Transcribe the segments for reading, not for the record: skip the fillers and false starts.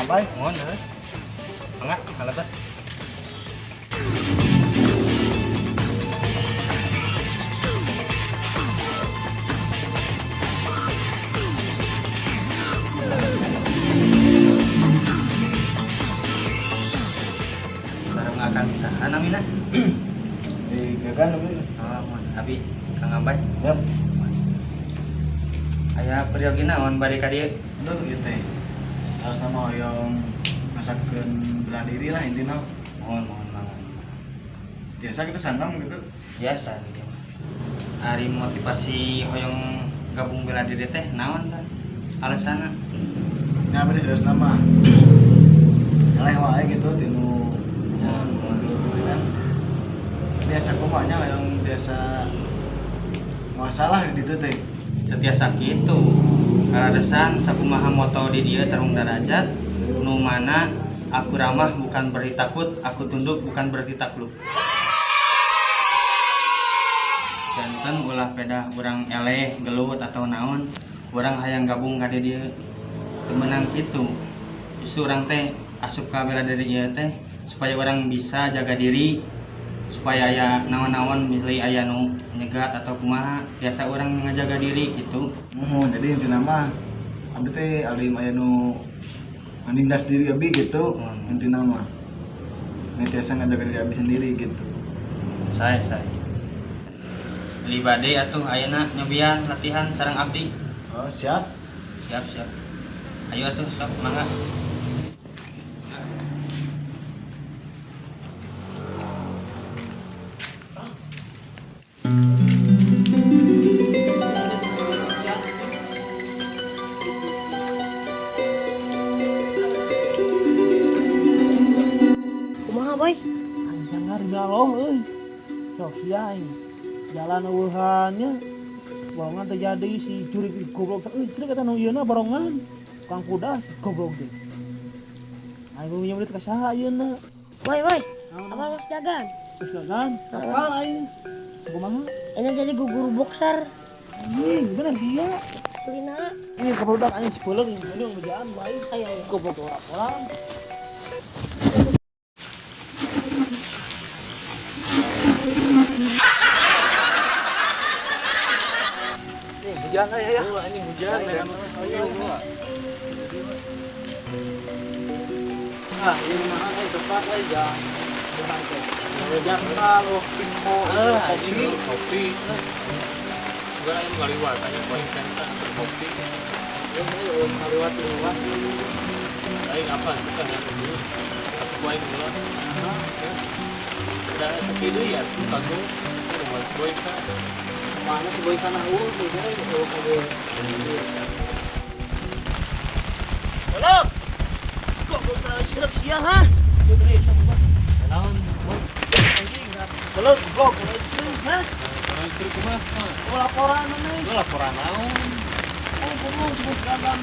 Abay. Mohon heuh. Mangga kalebet. Sareng akan usaha namina. Gagan lebih. Oh, mohon abi Kang Abay. Yap. Aya periogi naon bade ka dieu? Duh ieu teh. Harus nama yang masakeun bela diri lah intina. Mohon mangga. Biasa kita sangam gitu. Biasa gitu. Ari motivasi hoyong gabung bela diri teh naon tah? Alasanna? Nya bade harus nama. Eleh wae gitu tinu dulu kan. Biasa kumanya yang biasa masalah di ditu teh. Setiasa kitu. Karadesan sakumaha moto di dieu tarung derajat nu mana aku ramah bukan berarti takut, aku tunduk bukan berarti takluk. Janten ulah peda urang eleh, gelut atau naon, urang hayang gabung ka dieu. Teu meunang kitu. Justru urang teh asup ka bela diri ieu teh supaya orang bisa jaga diri, supaya aya naon-naon milih aya nu nyegat atau kumaha, biasa orang ngajaga diri gitu. Jadi intina mah abdi teh abdi aya nu menindas diri abdi gitu. Intina mah biasa ngajaga diri abdi sendiri gitu. Saya beli bade atuh ayeuna nyobian latihan sareng abdi. Oh, siap. Siap. Ayo atuh sok mangga. Kumaha boy? Anjang harga loh sok siai jalan eueuhannya borongan terjadi si curi goblok curi kata nu ieu na borongan kang kuda si goblok teh aing punya duit ka saha ieu na Boy, apa harus dagang? terus kan kapal aing kumaha Ini jadi guru boxer. anjing bener sih ya Selina. ini kebudak aing sepuluh ini ngejaan baik Ayo. goblok orang Hujan ya. Ini hujan. ini mah tempat aja Jakarta lo info Ini kopi. Enggak ini ngaliwat aja poin center kopi. lewat Lain apa suka yang dulu. Aku poin dulu. Ada sepi deui ya tuh kagum. Buat poin kan. mana si boy kana tuh kage halo kok kita sirap sia ha Naon? halo blok ha Orang istri kumaha? laporan nih Laporan naon? sebut dagang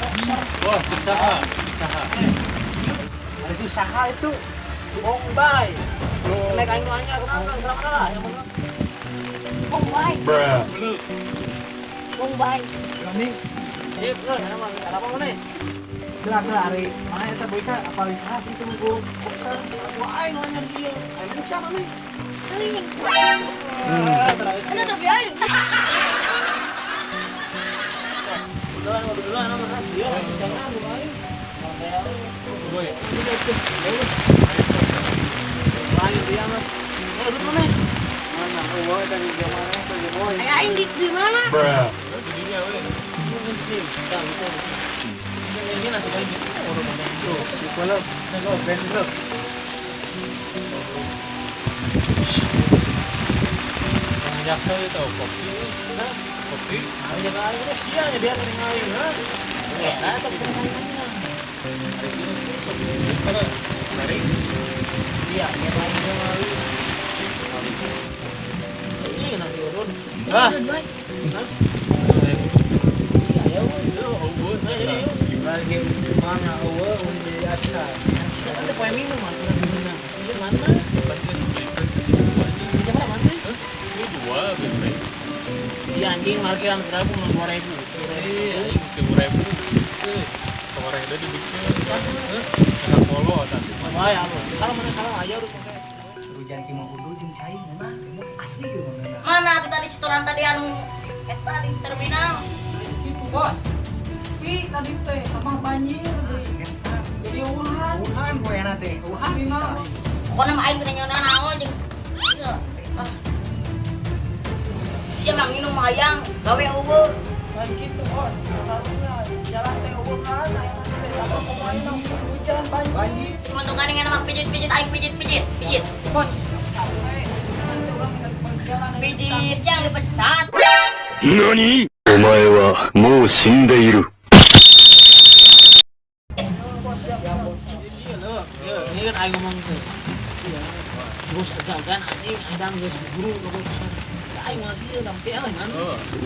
boxer Wah, siksaha. ada usaha itu Bombay naik aing anya kenapa yang mana Bombay. Bombay. Kami sip apa mana gerak hari mana eta boy ka apa lihat itu gua boxer wah aing nanya dia aing siapa nih Keliling. Ada tapi aing. Udah nama dia jangan lu aing Boy. Lain dia mas duduk mana mana boy dari mana saja boy Aing di mana? Itu dia we. muslim ini nasi lagi orang mana itu kalau kalau bentrok Jaksa itu kopi. nah Kopi. aja kali itu sia ya biar ngalir ha ya tapi permainannya Hari ini sana mari. iya yang lain dia ngalir ini nanti urun ah Boy. iya ya lagi mana awal udah aja ada poin minum mas mana sih mana siapa mana Ini dua bener. iya anjing parkiran berapa 2.000 Iya, 3.000. goreng udah dibikin. Enak polo tadi. Lumayan. Kalau mana kalau aja udah pakai. Hujan ki mau kudu jeung cai nah asli ge mana. Mana kita di restoran tadi anu eta di terminal. Itu bos. Tapi tadi teh sama banjir deh. Jadi uhan Boyana teh. uhan dina. Pokoknya mah aing tanya naon jeung ieu. Dia mah minum hayang gawe eueuh. Dan gitu bos. Harusnya jalan teh uhan aya apa pemain hujan banjir. Cuma tuh kan yang mah pijit-pijit aing pijit-pijit. Pijit. Bos. Sampai nanti orang yang perjalanan Pijit yang dipecat. 何お前はもう死んでいる。 Ini kan aing ngomong tuh. Bos agak kan anjing andang geus guru keputusan. Aing ngasih udah teh kan.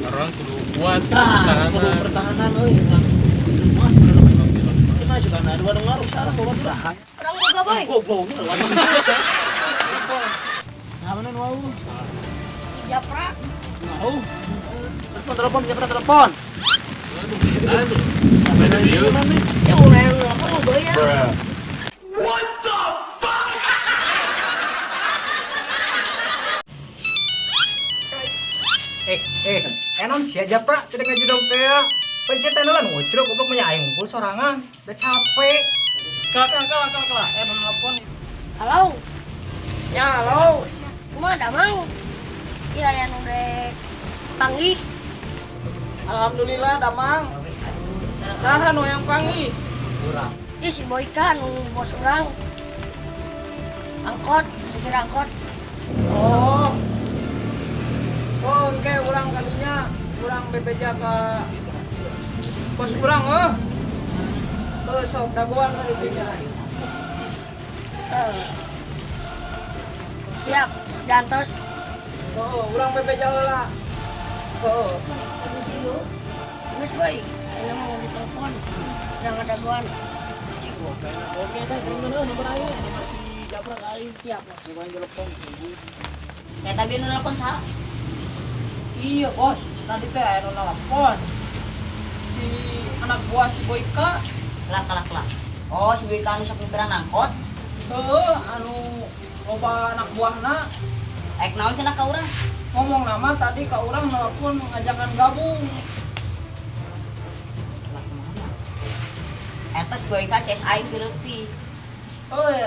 Orang kudu kuat Nah, perlu pertahanan. pertahanan euy kan. Mas bener. Cuma juga ada dua ngaruh salah bawa usaha. Orang boga boy. Goblok nih lawan. Nah, mana mau? Japra. Mau. Telepon, siapa telepon? Sampai dari dia. Ya mulai apa mau boy ya? Enon sia Japra tidak ngajudong teh. Pencetan lan ngocrok goblok nya aing unggul sorangan. Udah capek. Kak. Telepon. Halo. Ya halo. Kumaha damang? Iya yang udah panggih. Alhamdulillah damang. Saha nu yang panggih? Ih si Boyka nu bos urang. Angkot, supir angkot. Oh. Oh, oke, urang kalinya urang bebeja ke bos urang sok dagoan kali bebeja. Siap, jantos. Oh, urang bebeja heula. Oh. Mas Boy, ini mau ditelepon. Yang ada duaan. Oke, teh mana nomor aing masih Japra aing. Siap, Bos. Coba telepon. Ya tadi nu nelpon salah. Iya bos, tadi teh anu nelpon si anak buah si Boyka. Kelak. Oh, si Boyka anu sok nyupiran angkot. Anu loba anak buahna Ek naon cenah ka urang? ngomong nama tadi ka urang nelpon ngajakan gabung. Kelak kemana? Eta si Boyka CS aing pileuti.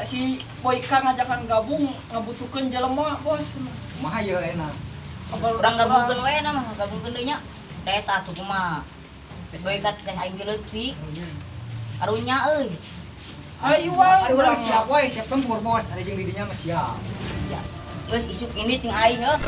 Si Boyka ngajakan gabung ngabutuhkeun jelema bos. Kumaha ye enak. Urang gabungkeun we na mah, gabungkeun deui nya. Da eta atuh kumaha? Si Boyka CS aing pileuti. Karunya euy. Ayo wae Urang urang siap we, siap tempur bos. Ada jeung didinya mah siap. Geus isuk ini ting aing heuh.